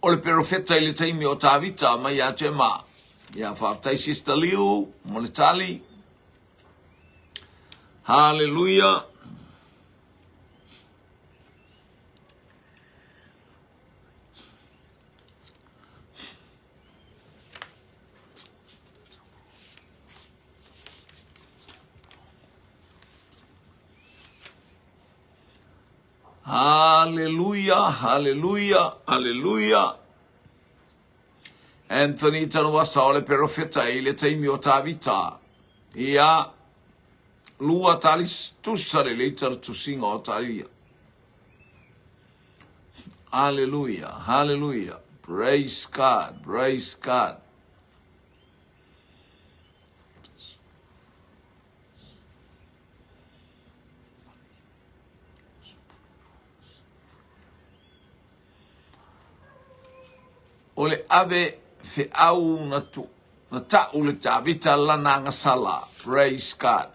O le profeta i le taimi o Tavita mai a te mā. Ia whaftai Sister Liu, mo le tali. Hallelujah. Hallelujah, hallelujah, hallelujah. Anthony tanu wasa o le profeta i le taimi o Tavita. Ia lua talis tusare le tar tusinga o talia. Hallelujah, hallelujah. Praise God, praise God. Ole ave fe au na tu na ta'u le Tavita lana ngasala. Praise God.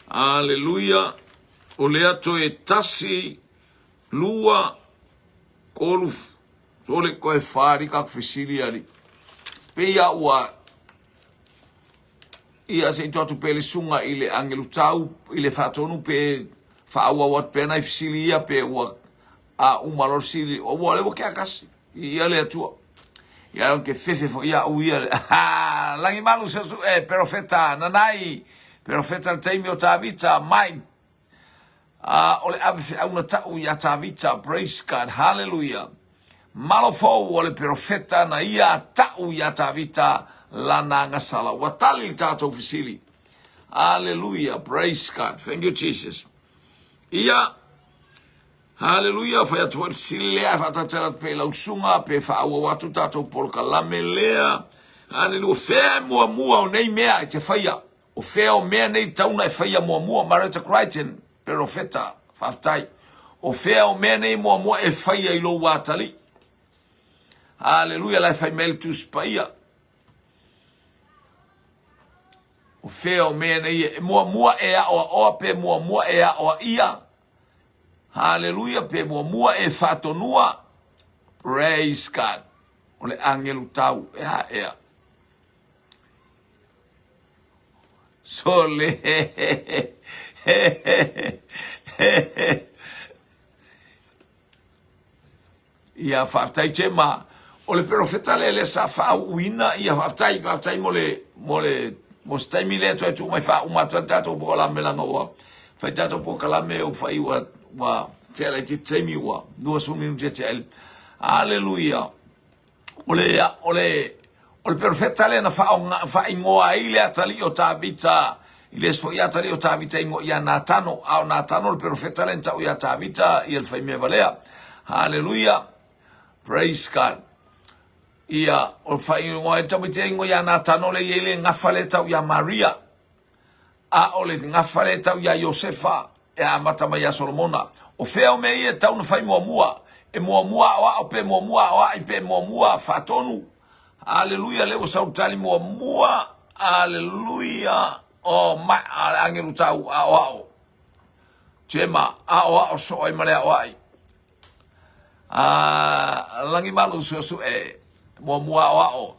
Hallelujah. Ole ato e tasi lua koluf. Sole koe whari kak fesili ali. Pea ua ia se itoatu pele sunga ile angelu tau ile fatonu pe whaaua wat pena i fesili ia pe ua a umalor sili o wale wo kia kasi ia le atua ia ke fefe fo ia u ia langi malu se profeta nanai profeta taimi o Tavita mai ole ave una tau ia Tavita. Praise God, hallelujah. Malo fo ole profeta na ia tau ia Tavita lana ngasala watali tato ofisili. Hallelujah, praise God, thank you Jesus. Ia hallelujah, fa atu silea fa tatela pe lausunga pe fa awa watu tato polka lamelea. Hallelujah, fe mua o nei mea i te whaia. O fe o mea nei tauna e whaia mua Marita Crichton, profeta, whaftai. O fe o mea nei mua e whaia i lo watali. Hallelujah, lai whai mele tu spaia. O fe o mea nei e mua e a o pe mua e a o ia. Haleluya, pe mua e fatonua. Praise God. Ole angelu tau ea. Sole. Ia whaftai te ma. O le profeta le sa wha uina. Ia whaftai mo staimi le tu tu mai wha umata tato po la melanga wa. Whai tato po kalame o whai wa te ale te taimi wa. Nua sumi te ale. Aleluia. Ole profeta le na wha ingoa ile atali o tabita. Ile sfo ia tali o tabita ingo ia natano. Au natano le profeta le ntau ia tabita. Ia whai me valea. Hallelujah. Praise God. Ia o whai ingoa e tabita ingo ia natano le ile ngafale tau ia Maria. A ole ngafale tau ia Josefa. E amatama ia Solomona. O feo me ia tau na whai mua. E mua wa o pe mua wa I pe mua fatonu. Hallelujah, leo sautali mua. Hallelujah. O ma angelu tau ao. Chema ao so ai male ai. Langi malu su e mua ao.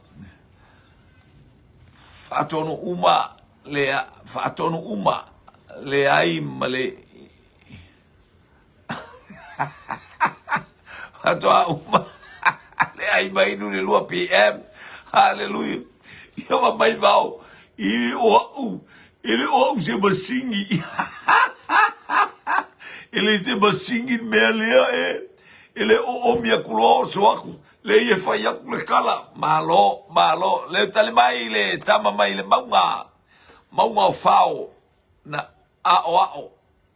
Fatonu uma le ai male. Atoa uma le ai mai no le lua PM. Hallelujah. Ia wa mai vau. Ili o se basingi. Ele se basingi me lea ele o mia kulo so aku. Le ye fa ya le kala malo le tale mai le tama mai le maunga fao na a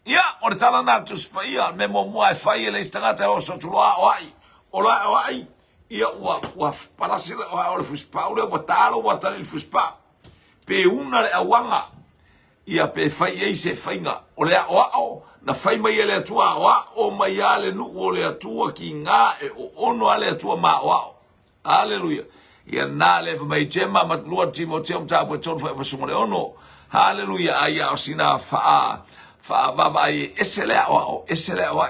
ia o tala na tu spaia me mo ai fai le stangata o so tu ai o ai ia wa parasi o fuspa o talo o tale fuspa pe una le awanga ia pe fai e se fainga o le o na fai mai le tua o mai ale nu o le tua ki nga e ono ale tua ma o haleluya ia na le mai jema mat lord Timoteo tapo ton fa so le ono haleluya ia sina fa baba esele o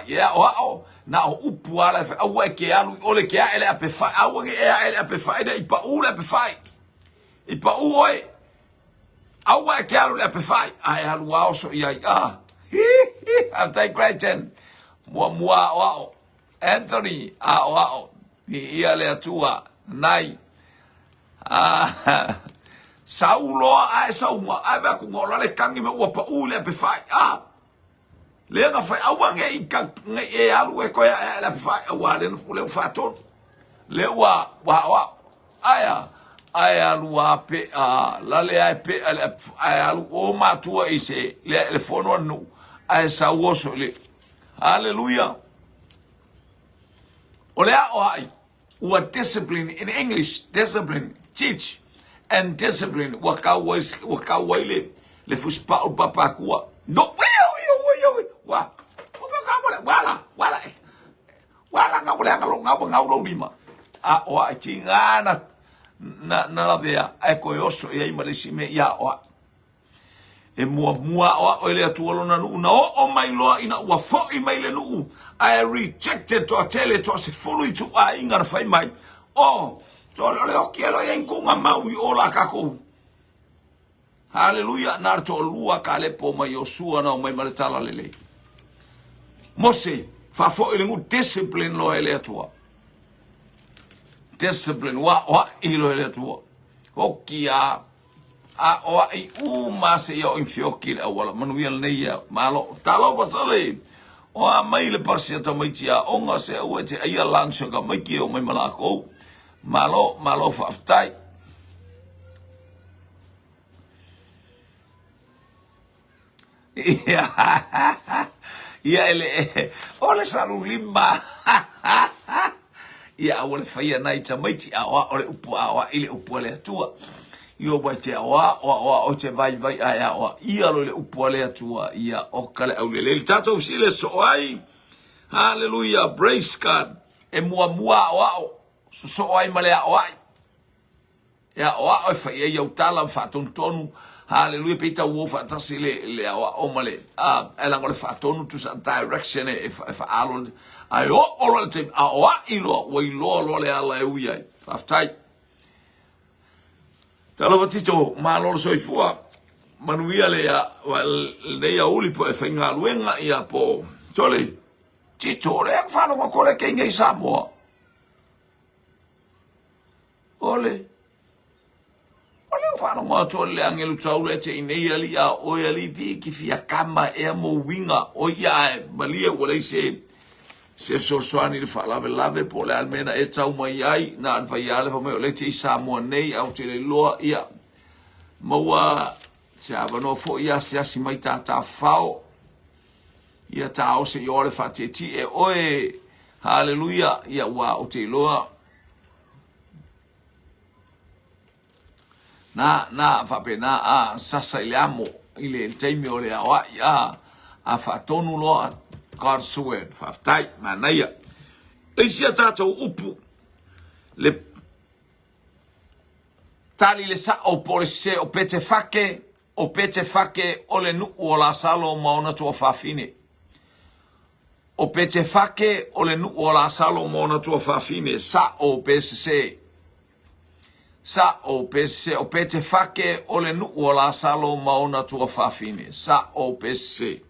ia o na upu ala fa o ke alu ole ke ele ape fa o ke ele ape fa ida ipa u le ape fa ipa u oi awa ke alu le ape fa ai alu wa so ia I'm take Gretchen mua o Anthony o ia le atua nai Saulo ai sauma ai ba ku ngolo le kangi me upa u le ape fa le nga fa awange ika e alu e ko e la fa wa le no fa ton le wa aya lu ape la le ape alu o matua ise le fono no ai sa woso le hallelujah ole ai what discipline in English discipline teach and discipline wakawaile le fuspa o papa kuwa no wala ngau lima o chingana na la vea eko yoso ya imalisi ya o e mua o ele atuolo na una o mai loa ina wa fo I mai le nu I rejected to tell it to se fulu to a ingar fai mai o to le o kielo ya inkunga maui o la kako hallelujah na to lua kale po mai Yosua na mai maletala lele Mose fa fo ele ngu discipline lo ele atua discipline wa ilo ele atua hokia o I se yo infioki le wala manuel nei malo talo pasale o mai le pasia to mai tia onga se o te ia lanso ga mai ki o mai malako malo faftai ia ele ole salu limba ia ole faia nai tamaiti a ole upu a ile upu le tua io ba te o te vai ai o ia lo le upu le tua ia o kale au le tato sile so ai hallelujah praise God e mua o so ai male o ai ia o fa ia utala fa tonu hallelujah pita wo fa tasile le o male ela ngole fa tonu to some direction if alo ai o le te o ilo wo ilo le ala uia aftai talo batito malo so ifua manuia le ya uli po fa nga luenga ia po tole tito le fa no ko le ke ngai samo ole whānau ngā tō le angelu taule te inei ali a oi ali pi ki fia kama e mo winga o ia e malia wale se soani le whaalave po le almena e tau mai ai na anwhai ale wha mai o le te isa mua nei au te le loa ia maua se awano fo ia se asi mai tā whao ia tā o se i ore whateti e oe hallelujah ia wa o te loa na fapena a sasa ile amo ile taimi ole a fatonu lo God swear faftai manaya leisia tato upu le tali le sa o polise o pete fake ole nu o la salo maona tua fafine o pete fake ole nu o la salo maona tua fafine sa o PCC sa o pete fake o le nu o la salo maona tua fafine sa o pese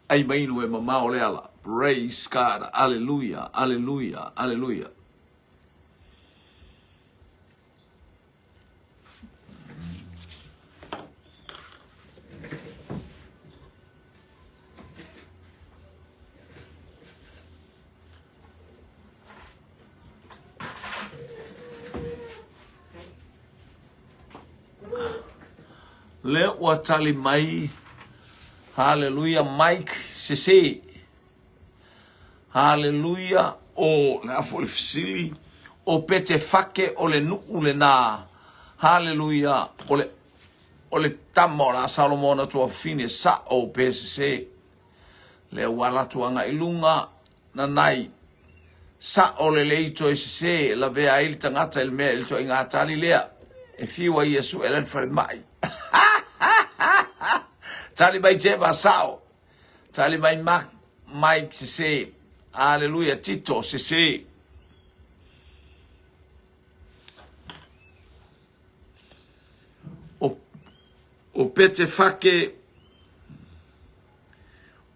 ai mainu e mama o le ala praise God hallelujah hallelujah hallelujah le watali mai hallelujah Mike sese hallelujah o la folfsili o pete fake o le nu le na hallelujah o le tamola salomona tua fine sa o pese le wala tuanga ilunga na nai sa o le leito ese la vea il tangata il me il to ingata lea e fiwa Yesu elen fer mai tali mai jeba sao tali mai Mike se hallelujah Tito se o pete fake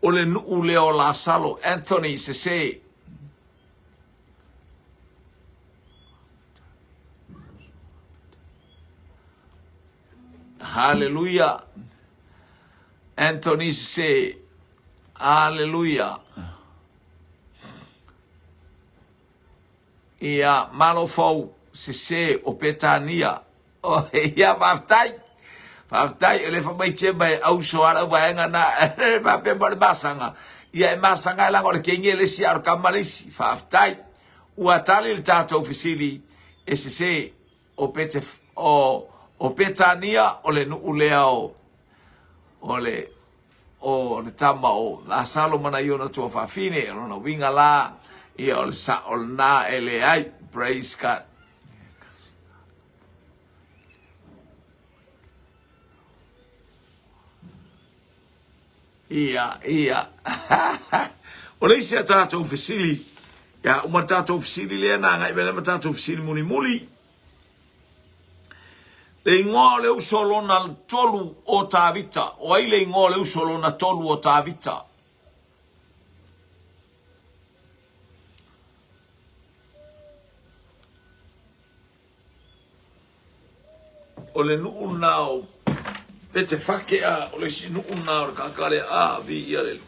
o le nu leo la salo Anthony se hallelujah Anthony se hallelujah ia malofo se o petania o ia Faftai ele fa mai che mai au so ala waenga na fa pe bol basanga ia masanga la ngol kenye le si ar kamalisi faftai uatali il tato ofisili esse o pete o petania o le nuuleo o le tama o la salo mana yona to fa fine no winga la ia o sa o na ele ai praise God ia o le sia tato ofisili ya uma tato ofisili le na ngai vele tato ofisili muli le ingoa le usolo na tolu o tavita o ai le ingoa le usolo na tolu o tavita o le nuu nao pete fake a o le si nuu nao kakare a vi ia le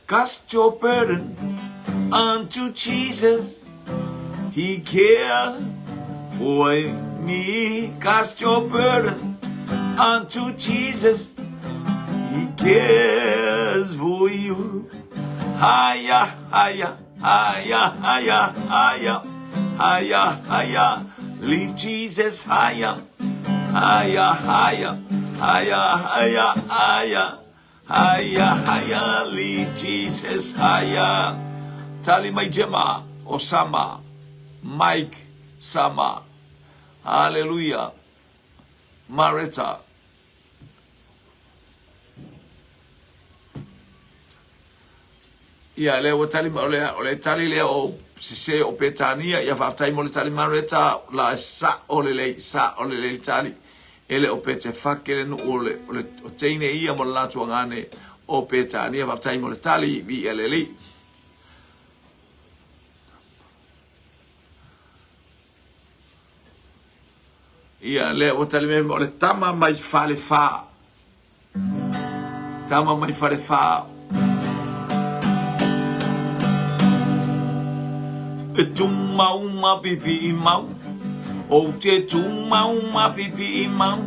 cast your burden unto Jesus, He cares for me. Cast your burden unto Jesus, He cares for you. Haya, haya, haya, haya, haya, haya, haya. Leave Jesus higher, higher, higher, higher, higher, higher, higher, higher. Leave Jesus higher. tali mai jema o sama Mike sama haleluya Marita ia le o tali ole tali le o se o petania ia fa tai mo le tali Marita la sa ole le tali ele o pete fakele no ole o teine ia mo la tuangane o petania fa tai mo le tali vi ele ia le o tali me o le tama mai fale fa tama mai fale fa e tuma uma pipi mau o te tuma uma pipi mau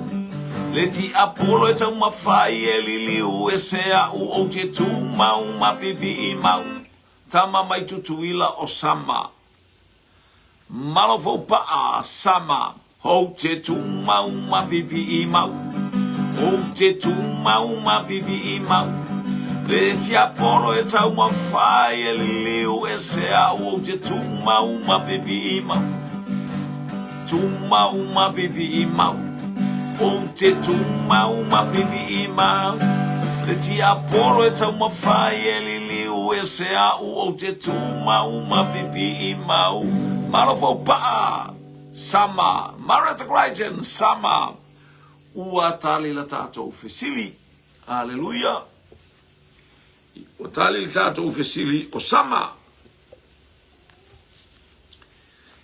le ti apolo e tama fai e liliu e sea o te tuma uma pipi mau tama mai tutuila o sama malofo pa a sama o te tuma uma pipi mau o te tuma uma pipi mau le ti apolo e tama fai e liliu e sea o te tuma uma pipi mau tuma uma pipi mau o te tuma uma pipi mau le ti apolo e tama fai e liliu e sea o te tuma uma pipi mau malofo pa sama Marita Crichton sama ua tali la tatou fesili haleluya o tali la tatou fesili o sama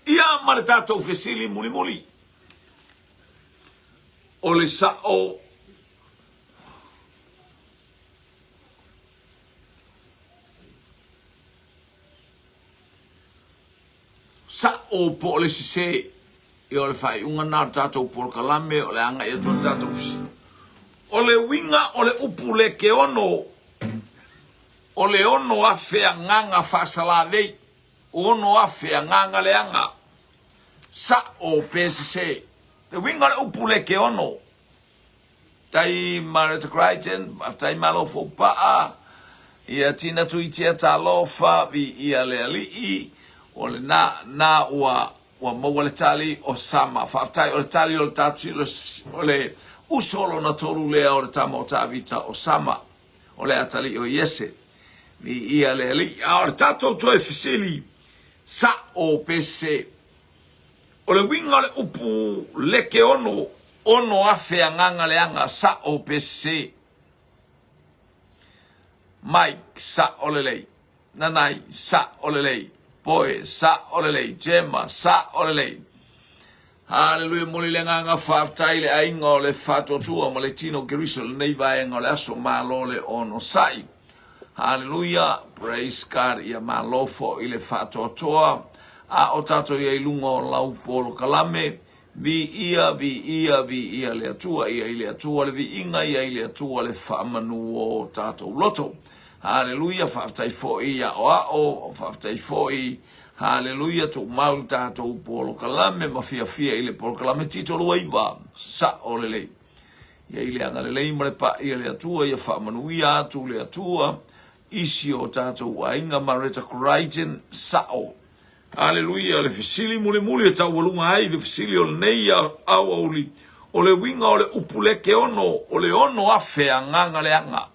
ia ma le tatou fesili muli o le sao po le sise e o le fai unga nā tātou por kalame o le anga e tuan tātou fisi. O le winga o le upu le ke ono o le ono afea nganga whasala vei o ono afea nganga le anga sa o PSC. Le winga le upu le ke ono tai Marita Crichton, tai malofo paa ia tina tuitia ta lofa vi ia le alii o le na ua maua le tali o sama whaftai o le tali o le tatu o le usolo na tolu lea o le tama o tawita o sama o le atali o Iese ni ia le ali o le tatu o toe fisili sa o pese o le winga le upu leke ono afea nganga le anga sa o pese Mike sa o le lei nanai sa o le lei Poe sa olelei Gemma sa olelei haleluya moli le nganga whaftai le ainga o le whatotua mo le tino keriso le nei vaenga o le aso malo le ono sai haleluya praise God ia malofo i le whatotua a o tato ia ilunga o lau polo kalame vi ia le atua ia i le atua le vi inga ia i le atua le whamanu o tato loto haleluya whaftai fo ia o whaftai fo i haleluya tu mau tātou polo kalame mafia i le polo kalame tito lua iwa sa o lelei ia i le anga lelei ma le pa ia le atua ia whamanuia atu le atua isi o tātou ainga Marita Crichton sa o haleluya le fisili muli e tau walunga ai le fisili o le nei au auli o le winga o le upuleke ono o le ono afea nganga le anga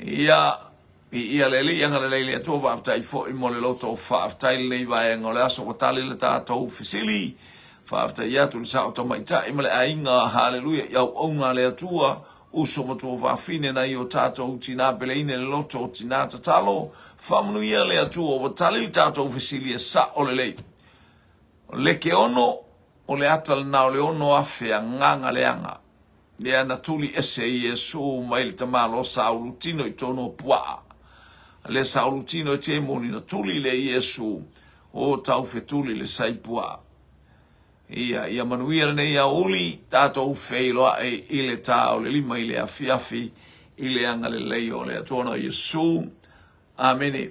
ia le li anga le le to va tai fo I mo le loto fa tai le va nga le aso tali le tatou fisili fa tai ya tu sa to mai tai mo le ainga haleluya ya onga le tua uso mo to va fine na io tatou tina beleine le loto tina tatalo fa mnu ia le tua o tali tatou fisili sa o le ke ono o le atal na o le ono afea nganga le anga le ana tuli ese Yesu mai le tamalo saulutino I tono pua le saulutino te moni na tuli le Yesu o tau fetuli le saipua ia manuia nei a uli tatou feilo ai ile tau le lima ile afiafi ile anga le leio le atono Yesu amene